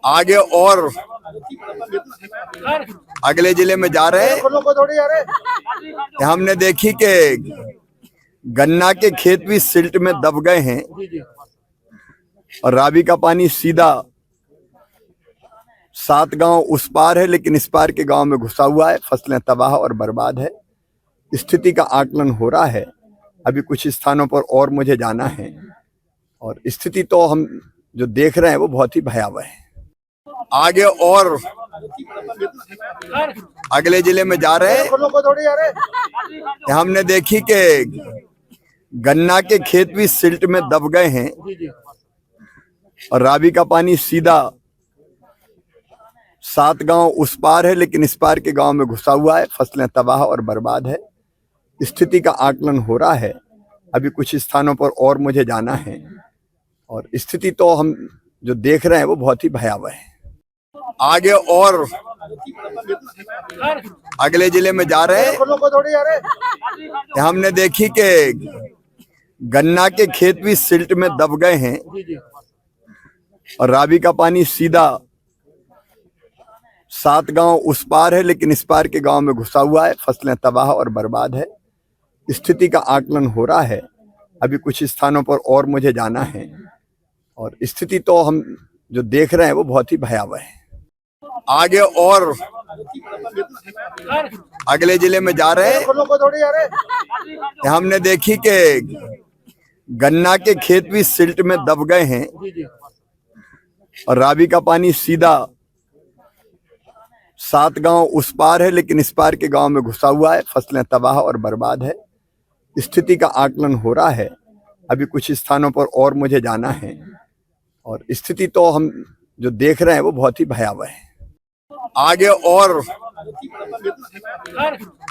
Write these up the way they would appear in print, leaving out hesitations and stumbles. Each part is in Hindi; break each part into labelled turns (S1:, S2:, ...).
S1: आगे और अगले जिले में जा रहे हैं। हमने देखी कि गन्ना के खेत भी सिल्ट में दब गए हैं और रावी का पानी सीधा 7 गांव उस पार है, लेकिन इस पार के गांव में घुसा हुआ है। फसलें तबाह और बर्बाद है। स्थिति का आकलन हो रहा है। अभी कुछ स्थानों पर और मुझे जाना है और स्थिति तो हम जो देख रहे हैं वो बहुत ही भयावह है। आगे और अगले जिले में जा रहे हैं। हमने देखी कि गन्ना के खेत भी सिल्ट में दब गए हैं और रावी का पानी सीधा 7 गांव उस पार है, लेकिन इस पार के गांव में घुसा हुआ है। फसलें तबाह और बर्बाद है। स्थिति का आकलन हो रहा है। अभी कुछ स्थानों पर और मुझे जाना है और स्थिति तो हम जो देख रहे हैं वो बहुत ही भयावह है। आगे और अगले जिले में जा रहे हैं। हमने देखी कि गन्ना के खेत भी सिल्ट में दब गए हैं और रावी का पानी सीधा 7 गांव उस पार है, लेकिन इस पार के गांव में घुसा हुआ है। फसलें तबाह और बर्बाद है। स्थिति का आकलन हो रहा है। अभी कुछ स्थानों पर और मुझे जाना है और स्थिति तो हम जो देख रहे हैं वो बहुत ही भयावह है। आगे और अगले जिले में जा रहे हैं। हमने देखी कि गन्ना के खेत भी सिल्ट में दब गए हैं और रावी का पानी सीधा 7 गांव उस पार है, लेकिन इस पार के गांव में घुसा हुआ है। फसलें तबाह और बर्बाद है। स्थिति का आकलन हो रहा है। अभी कुछ स्थानों पर और मुझे जाना है और स्थिति तो हम जो देख रहे हैं वो बहुत ही भयावह है। आगे और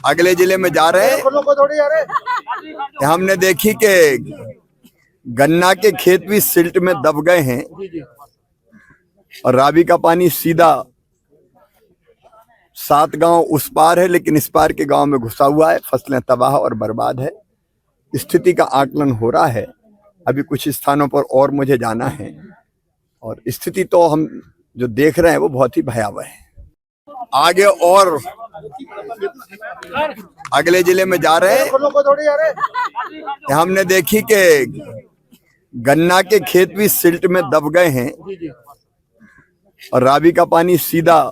S1: अगले जिले में जा रहे हैं। हमने देखी कि गन्ना के खेत भी सिल्ट में दब गए हैं और रावी का पानी सीधा 7 गांव उस पार है, लेकिन इस पार के गांव में घुसा हुआ है। फसलें तबाह और बर्बाद है। स्थिति का आकलन हो रहा है। अभी कुछ स्थानों पर और मुझे जाना है और स्थिति तो हम जो देख रहे हैं वो बहुत ही भयावह है। आगे और अगले जिले में जा रहे हैं। हमने देखी कि गन्ना के खेत भी सिल्ट में दब गए हैं और रावी का पानी सीधा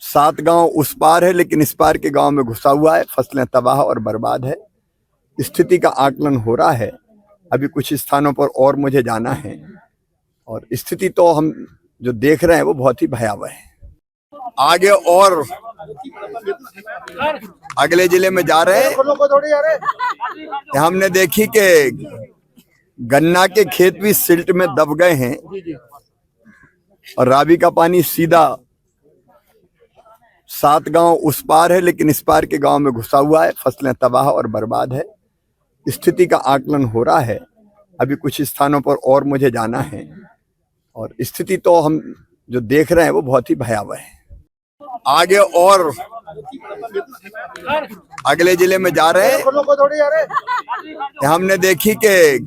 S1: 7 गांव उस पार है, लेकिन इस पार के गांव में घुसा हुआ है। फसलें तबाह और बर्बाद है। स्थिति का आकलन हो रहा है। अभी कुछ स्थानों पर और मुझे जाना है और स्थिति तो हम जो देख रहे हैं वो बहुत ही भयावह है। आगे और अगले जिले में जा रहे हैं। हमने देखी कि गन्ना के खेत भी सिल्ट में दब गए हैं और रावी का पानी सीधा 7 गांव उस पार है, लेकिन इस पार के गांव में घुसा हुआ है। फसलें तबाह और बर्बाद है। स्थिति का आकलन हो रहा है। अभी कुछ स्थानों पर और मुझे जाना है और स्थिति तो हम जो देख रहे हैं वो बहुत ही भयावह है। आगे और अगले जिले में जा रहे हैं। हमने देखी कि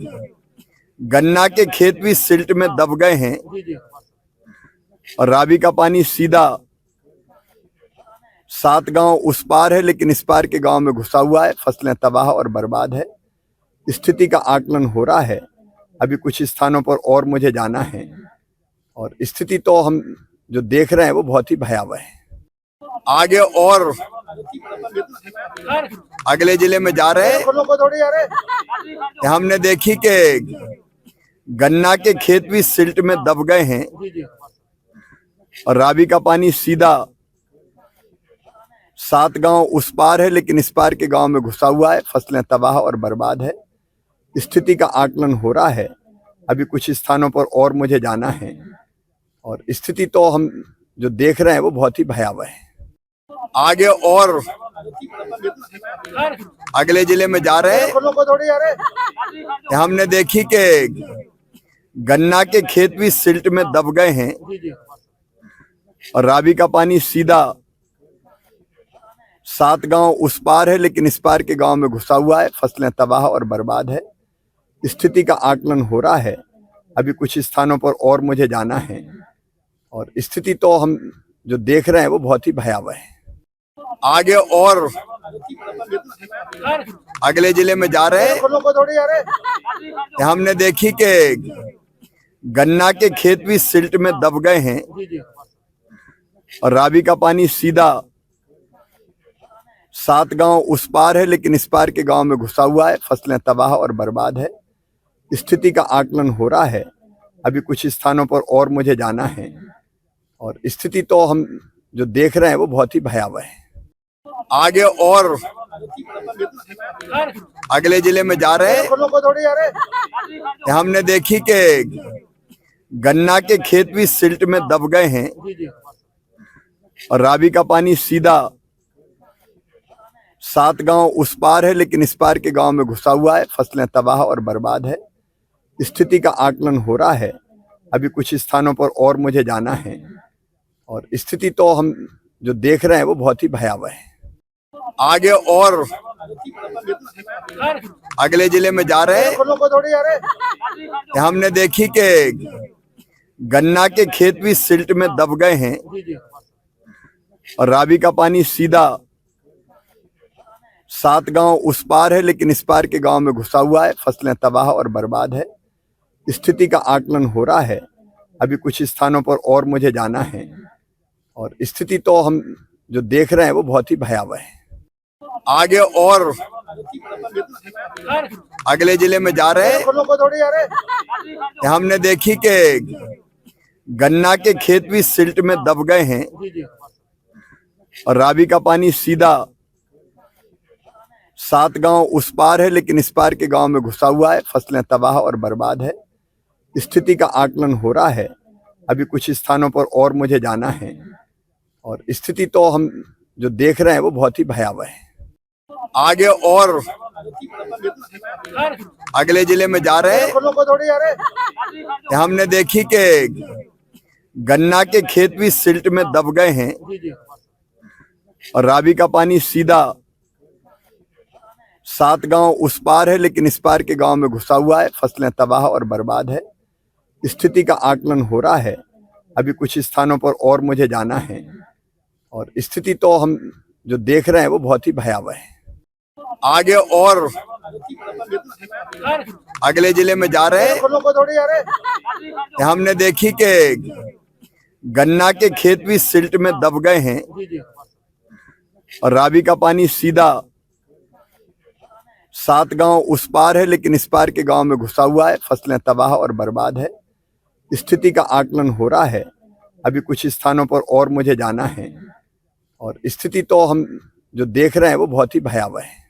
S1: गन्ना के खेत भी सिल्ट में दब गए हैं और रावी का पानी सीधा 7 गांव उस पार है, लेकिन इस पार के गांव में घुसा हुआ है। फसलें तबाह और बर्बाद है। स्थिति का आकलन हो रहा है। अभी कुछ स्थानों पर और मुझे जाना है और स्थिति तो हम जो देख रहे हैं वो बहुत ही भयावह है। आगे और अगले जिले में जा रहे हैं। हमने देखी कि गन्ना के खेत भी सिल्ट में दब गए हैं और रावी का पानी सीधा 7 गांव उस पार है, लेकिन इस पार के गांव में घुसा हुआ है। फसलें तबाह और बर्बाद है। स्थिति का आकलन हो रहा है। अभी कुछ स्थानों पर और मुझे जाना है और स्थिति तो हम जो देख रहे हैं वो बहुत ही भयावह है। आगे और अगले जिले में जा रहे हैं। हमने देखी कि गन्ना के खेत भी सिल्ट में दब गए हैं और रावी का पानी सीधा 7 गांव उस पार है, लेकिन इस पार के गांव में घुसा हुआ है। फसलें तबाह और बर्बाद है। स्थिति का आकलन हो रहा है। अभी कुछ स्थानों पर और मुझे जाना है और स्थिति तो हम जो देख रहे हैं वो बहुत ही भयावह है। आगे और अगले जिले में जा रहे हैं, हमने देखी कि गन्ना के खेत भी सिल्ट में दब गए हैं और रावी का पानी सीधा 7 गांव उस पार है, लेकिन इस पार के गांव में घुसा हुआ है। फसलें तबाह और बर्बाद है। स्थिति का आकलन हो रहा है। अभी कुछ स्थानों पर और मुझे जाना है और स्थिति तो हम जो देख रहे हैं वो बहुत ही भयावह है। आगे और अगले जिले में जा रहे हैं, हमने देखी कि गन्ना के खेत भी सिल्ट में दब गए हैं और रावी का पानी सीधा 7 गांव उस पार है, लेकिन इस पार के गांव में घुसा हुआ है। फसलें तबाह और बर्बाद है। स्थिति का आकलन हो रहा है। अभी कुछ स्थानों पर और मुझे जाना है और स्थिति तो हम जो देख रहे हैं वो बहुत ही भयावह है। आगे और अगले जिले में जा रहे हैं, हमने देखी कि गन्ना के खेत भी सिल्ट में दब गए हैं और रावी का पानी सीधा 7 गांव उस पार है, लेकिन इस पार के गांव में घुसा हुआ है। फसलें तबाह और बर्बाद है। स्थिति का आकलन हो रहा है। अभी कुछ स्थानों पर और मुझे जाना है और स्थिति तो हम जो देख रहे हैं वो बहुत ही भयावह है। आगे और अगले जिले में जा रहे हैं, हमने देखी कि गन्ना के खेत भी सिल्ट में दब गए हैं और रावी का पानी सीधा 7 गांव उस पार है, लेकिन इस पार के गांव में घुसा हुआ है। फसलें तबाह और बर्बाद है। स्थिति का आकलन हो रहा है। अभी कुछ स्थानों पर और मुझे जाना है और स्थिति तो हम जो देख रहे हैं वो बहुत ही भयावह है। आगे और अगले जिले में जा रहे हैं, हमने देखी कि गन्ना के खेत भी सिल्ट में दब गए हैं और रावी का पानी सीधा 7 गांव उस पार है, लेकिन इस पार के गांव में घुसा हुआ है। फसलें तबाह और बर्बाद है। स्थिति का आकलन हो रहा है। अभी कुछ स्थानों पर और मुझे जाना है और स्थिति तो हम जो देख रहे हैं वो बहुत ही भयावह है। आगे और अगले जिले में जा रहे हैं, हमने देखी कि गन्ना के खेत भी सिल्ट में दब गए हैं और रावी का पानी सीधा 7 गांव उस पार है, लेकिन इस पार के गांव में घुसा हुआ है। फसलें तबाह और बर्बाद है। स्थिति का आकलन हो रहा है। अभी कुछ स्थानों पर और मुझे जाना है और स्थिति तो हम जो देख रहे हैं वो बहुत ही भयावह है।